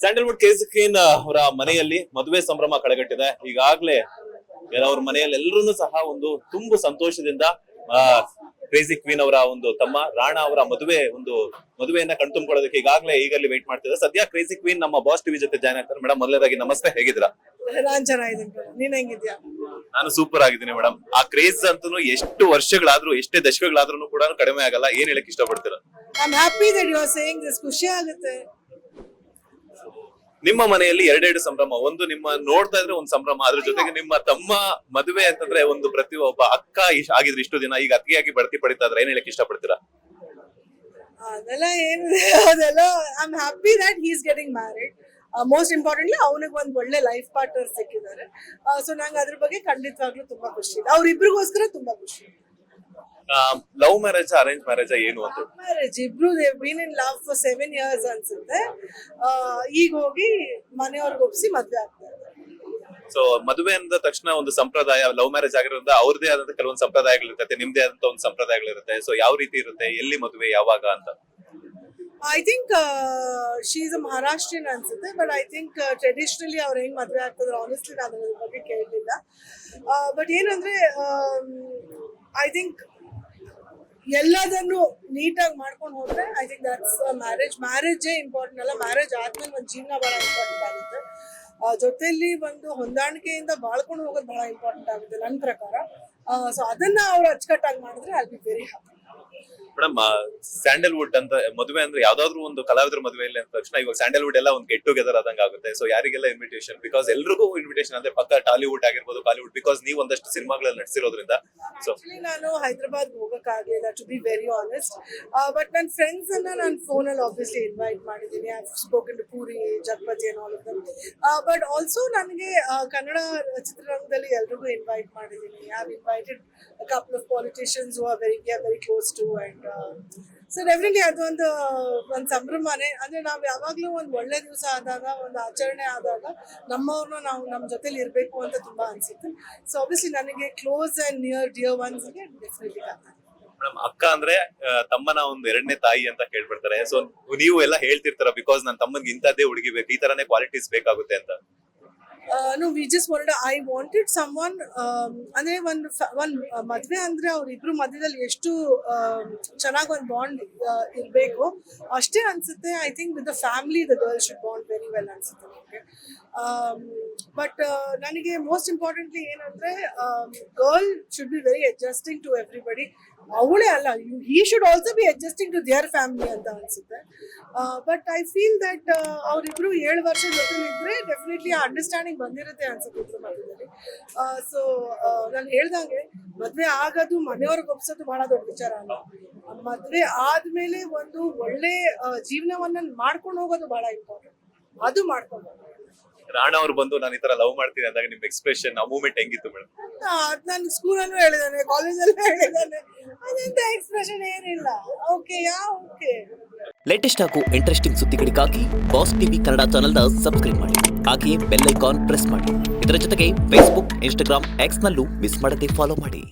Sandalwood ಕೇಸಕಿನ್ ಅವರ ಮನೆಯಲ್ಲಿ ಮದುವೆ ಸಂಭ್ರಮ ಕಳೆಗಟ್ಟಿದೆ. ಈಗಾಗ್ಲೇ ಅವ್ರ ಮನೆಯಲ್ಲಿ ಎಲ್ಲರೂ ಸಹ ಒಂದು ತುಂಬು ಸಂತೋಷದಿಂದ ಕ್ರೇಜಿ ಕ್ವೀನ್ ಅವರ ಒಂದು ತಮ್ಮ ರಾಣಾ ಅವರ ಮದುವೆಯನ್ನ ಕಣ್ತುಂಬ್ಕೊಳ್ಳೋದಕ್ಕೆ ಈಗಲೇ ವೇಟ್ ಮಾಡ್ತಿದ್ದಾರೆ. ಸದ್ಯ ಕ್ರೇಜಿ ಕ್ವೀನ್ ನಮ್ಮ ಬಾಸ್ ಟಿವಿ ಜೊತೆ ಜಾಯ್ನ್ ಆಗ್ತಾರೆ. ಮೇಡಮ್, ಮೊದಲನೇದಾಗಿ ನಮಸ್ತೆ, ಹೇಗಿದ್ದೀರಾ? ನಾನ್ ಚೆನ್ನಾಗಿದ್ದೀನಿ. ನೀನ್ ಹೆಂಗಿದ್ಯಾ? ನಾನು ಸೂಪರ್ ಆಗಿದ್ದೀನಿ ಮೇಡಮ್. ಆ ಕ್ರೇಜ್ ಅಂತೂ ಎಷ್ಟು ವರ್ಷಗಳಾದ್ರೂ ಎಷ್ಟೇ ದಶಕಗಳಾದ್ರೂ ಕೂಡ ಕಡಿಮೆ ಆಗಲ್ಲ. ಏನ್ ಹೇಳಕ್ ಇಷ್ಟಪಡ್ತೀರಾ? I am happy that you are saying this. ಖುಷಿ ಆಗುತ್ತೆ. ನಿಮ್ಮ ಮನೆಯಲ್ಲಿ ಎರಡೆರಡು ಸಂಭ್ರಮ, ಒಂದು ನಿಮ್ಮ ನೋಡ್ತಾ ಇದ್ರೆ ಒಂದು ಸಂಭ್ರಮ, ಅದ್ರ ಜೊತೆಗೆ ನಿಮ್ಮ ತಮ್ಮ ಮದುವೆ ಅಂತಂದ್ರೆ ಒಂದು ಪ್ರತಿಯೊಬ್ಬ ಅಕ್ಕ ಆಗಿದ್ರೆ ಇಷ್ಟು ದಿನ, ಈಗ ಅತ್ತಿಗೆಯಾಗಿ ಬಡ್ತಿ ಪಡಿತಾ ಇದ್ರೆ ಏನ್ ಹೇಳಕ್ ಇಷ್ಟಪಡ್ತೀರಾ? ಅದೆಲ್ಲ ಏನಿದೆ, ಅದೆಲ್ಲ I am happy that he is getting married. Most importantly ಅವನಿಗೆ ಒಂದು ಒಳ್ಳೆ ಲೈಫ್ ಪಾರ್ಟ್ನರ್ ಸಿಕ್ಕಿದ್ದಾರೆ. ಸೊ ನಂಗೆ ಅದ್ರ ಬಗ್ಗೆ ಖಂಡಿತವಾಗ್ಲೂ ತುಂಬಾ ಖುಷಿ ಇದೆ. ಅವ್ರಿಬ್ರಿಗೋಸ್ಕರ ತುಂಬಾ ಖುಷಿ. ಲವ್ ಮ್ಯಾರೇಜ್, ಅರೇಂಜ್ ಮ್ಯಾರೇಜ್ ಏನು ಅಂತ? ಮ್ಯಾರೇಜ್. ಇಬ್ರು been in love for 7 years ಅನ್ಸುತ್ತೆ. ಈಗ ಹೋಗಿ ಮನೆಯವ್ರಿಗೆ ಒಪ್ಸಿ ಮದ್ವೆ ಆಗ್ತಾರೆ. ಸೊ ಮದುವೆ ಅಂದ ತಕ್ಷಣ ಒಂದು ಸಂಪ್ರದಾಯ, ಲವ್ ಮ್ಯಾರೇಜ್ ಆಗಿರೋದ್ರಿಂದ ಅವ್ರದೇ ಆದಂತ ಕೆಲವೊಂದು ಸಂಪ್ರದಾಯಗಳಿರುತ್ತೆ, ನಿಮ್ದೇ ಆದಂತ ಒಂದು ಸಂಪ್ರದಾಯಗಳಿರುತ್ತೆ. ಸೊ ಯಾವ ರೀತಿ ಇರುತ್ತೆ, ಎಲ್ಲಿ ಮದುವೆ, ಯಾವಾಗ ಅಂತ? I think she is a Maharashtrian ಅನ್ಸುತ್ತೆ. ಬಟ್ ಐ ಥಿಂಕ್ ಟ್ರೆಡಿಷನಲಿ ಅವ್ರು ಹೆಂಗ್ ಮದ್ವೆ ಆಗ್ತದ್ರೆ ಆನೆಸ್ಟ್ಲಿ ನಾನು ಅದ್ರ ಬಗ್ಗೆ ಕೇಳಲಿಲ್ಲ. ಬಟ್ ಏನಂದ್ರೆ ಐ ಥಿಂಕ್ ಎಲ್ಲದನ್ನು ನೀಟಾಗಿ ಮಾಡ್ಕೊಂಡು ಹೋದ್ರೆ ಐ ಥಿಂಕ್ ದಟ್ಸ್ ಮ್ಯಾರೇಜೇ ಇಂಪಾರ್ಟೆಂಟ್ ಅಲ್ಲ. ಮ್ಯಾರೇಜ್ ಆದ್ಮೇಲೆ ಒಂದು ಜೀವನ ಬಹಳ ಇಂಪಾರ್ಟೆಂಟ್ ಆಗುತ್ತೆ. ಜೊತೆಲಿ ಒಂದು ಹೊಂದಾಣಿಕೆಯಿಂದ ಬಾಳ್ಕೊಂಡು ಹೋಗೋದು ಬಹಳ ಇಂಪಾರ್ಟೆಂಟ್ ಆಗುತ್ತೆ ನನ್ನ ಪ್ರಕಾರ. ಸೊ ಅದನ್ನ ಅವ್ರು ಅಚ್ಚುಕಟ್ಟಾಗಿ ಮಾಡಿದ್ರೆ I be very happy. Madam, Sandalwood ಅಂತ ಮದುವೆ ಅಂದ್ರೆ ಯಾವ್ದಾದ್ರು ಒಂದು ಕಲಾವಿದರ ಮದುವೆ ಇಲ್ಲ ಅಂತ ತಕ್ಷಣ ಇವಾಗ ಸ್ಯಾಂಡಲ್ವುಡ್ ಎಲ್ಲ ಒಂದು ಗೆಟ್ ಟುಗೆದರ್ ಆದಂಗ ಆಗುತ್ತೆ. ಸೊ ಯಾರಿಗೆಲ್ಲ ಇನ್ವಿಟೇಷನ್? ಬಿಕಾಸ್ ಎಲ್ರಿಗೂ ಇನ್ವಿಟೇಷನ್ ಅಂದ್ರೆ ಪಕ್ಕ ಟಾಲಿವುಡ್ ಆಗಿರ್ಬೋದು, ಕಾಲಿವುಡ್, ಬಿಕಾಸ್ ನೀವು ಒಂದಷ್ಟು ಸಿನಿಮಾಗಳಲ್ಲಿ ನಟಿಸಿರೋದ್ರಿಂದ. ಸೊ ನಾನು ಹೈದರಾಬಾದ್ ಹೋಗಕ್ಕಾಗಲಿಲ್ಲ, to be very honest. But ನನ್ನ ಫ್ರೆಂಡ್ಸ್ ಅನ್ನ ನಾನು ಫೋನಲ್ಲಿ ಆಬ್ವಿಯಸ್ಲಿ ಇನ್ವೈಟ್ ಮಾಡಿದ್ದೀನಿ. I have spoken to Puri, Jagapathi and all of them. But also ನನಗೆ ಕನ್ನಡ ಚಿತ್ರರಂಗದಲ್ಲಿ ಎಲ್ರಿಗೂ ಇನ್ವೈಟ್ ಮಾಡಿದ್ದೀನಿ. I have invited a couple of politicians who are very close to, and so definitely ಅದೊಂದು ಸಂಭ್ರಮನೇ. ಅಂದ್ರೆ ನಾವು ಯಾವಾಗ್ಲೂ ಒಂದು ಒಳ್ಳೆ ದಿವಸ ಆದಾಗ, ಒಂದು ಆಚರಣೆ ಆದಾಗ ನಮ್ಮವ್ರನ್ನ ನಾವು ನಮ್ಮ ಜೊತೆಲಿ ಇರ್ಬೇಕು ಅಂತ ತುಂಬಾ ಅನ್ಸುತ್ತೆ. ಸೊ ಆಬ್ವಿಯಸ್ಲಿ ನನಗೆ close and near dear once ಗೆ ಡೆಫಿನೆಟ್ಲಿ ಮೇಡಮ್, ಅಕ್ಕ ಅಂದ್ರೆ ತಮ್ಮನ ಒಂದು ಎರಡನೇ ತಾಯಿ ಅಂತ ಕೇಳ್ಬಿಡ್ತಾರೆ. ಸೊ ನೀವು ಎಲ್ಲ ಹೇಳ್ತಿರ್ತಾರ, ಬಿಕಾಸ್ ನನ್ನ ತಮ್ಮನ್ಗೆ ಇಂಥದ್ದೇ ಹುಡುಗಿ ಬೇಕು, ಈ ತರನೇ ಕ್ವಾಲಿಟೀಸ್ ಬೇಕಾಗುತ್ತೆ ಅಂತ? No, we just wanted someone. ಅಂದ್ರೆ ಒಂದು ಮದ್ವೆ ಅಂದ್ರೆ ಅವ್ರಿಬ್ರು ಮಧ್ಯದಲ್ಲಿ ಎಷ್ಟು ಚೆನ್ನಾಗಿ ಒಂದು ಬಾಂಡ್ ಇರಬೇಕು ಅಷ್ಟೇ ಅನ್ಸುತ್ತೆ. I think with the family the girl should bond very well ಅನ್ಸುತ್ತೆ ನನಗೆ. ಬಟ್ ನನಗೆ ಮೋಸ್ಟ್ ಇಂಪಾರ್ಟೆಂಟ್ಲಿ ಏನಂದ್ರೆ girl should be very adjusting to everybody. ಅವಳೇ ಅಲ್ಲ, he should also be adjusting to their family ಅಂತ ಅನ್ಸುತ್ತೆ. ಬಟ್ ಐ ಫೀಲ್ ದಟ್ ಅವರಿಬ್ರು 7 ವರ್ಷ ಜೊತೆಲಿ ಇದ್ರೆ ಡೆಫಿನೆಟ್ಲಿ ಆ ಅಂಡರ್ಸ್ಟ್ಯಾಂಡಿಂಗ್ ಬಂದಿರುತ್ತೆ ಅನ್ಸುತ್ತೆ ಇದ್ರ ಮಧ್ಯದಲ್ಲಿ. ಸೊ ನಾನು ಹೇಳ್ದಂಗೆ ಮದ್ವೆ ಆಗೋದು, ಮನೆಯವ್ರಿಗೆ ಒಪ್ಸೋದು ಬಹಳ ದೊಡ್ಡ ವಿಚಾರ ಅಲ್ಲ. ಮದ್ವೆ ಆದ್ಮೇಲೆ ಒಂದು ಒಳ್ಳೆ ಜೀವನವನ್ನ ಮಾಡ್ಕೊಂಡು ಹೋಗೋದು ಬಹಳ ಇಂಪಾರ್ಟೆಂಟ್. ಅದು ಮಾಡ್ಕೊಂಡು ರಾಣಾ ಅವ್ರು ಬಂದು ನಾನು ಈ ತರ ಲವ್ ಮಾಡ್ತೀನಿ ಅಂದಾಗ ನಿಮ್ ಎಕ್ಸ್ಪ್ರೆಷನ್, ಆ ಮೂಮೆಂಟ್ ಹೆಂಗಿತ್ತು ಮೇಡಮ್? ನಾನು ಸ್ಕೂಲಲ್ಲೂ ಹೇಳಿದಾನೆ, ಕಾಲೇಜಲ್ಲೂ ಹೇಳಿದಾನೆ. ಅದಂತ ಎಕ್ಸ್ಪ್ರೆಷನ್ ಏನಿಲ್ಲ. ಓಕೆ. ಲೇಟೆಸ್ಟ್ ಹಾಗೂ ಇಂಟ್ರೆಸ್ಟಿಂಗ್ ಸುದ್ದಿಗಳಿಗಾಗಿ ಬಾಸ್ ಟಿವಿ ಕನ್ನಡ ಚಾನೆಲ್ನ ಸಬ್ಸ್ಕ್ರೈಬ್ ಮಾಡಿ. ಹಾಗೆಯೇ ಬೆಲ್ ಐಕಾನ್ ಪ್ರೆಸ್ ಮಾಡಿ. ಇದರ ಜೊತೆಗೆ ಫೇಸ್ಬುಕ್, ಇನ್ಸ್ಟಾಗ್ರಾಮ್, ಎಕ್ಸ್ ನಲ್ಲೂ ಮಿಸ್ ಮಾಡದೆ ಫಾಲೋ ಮಾಡಿ.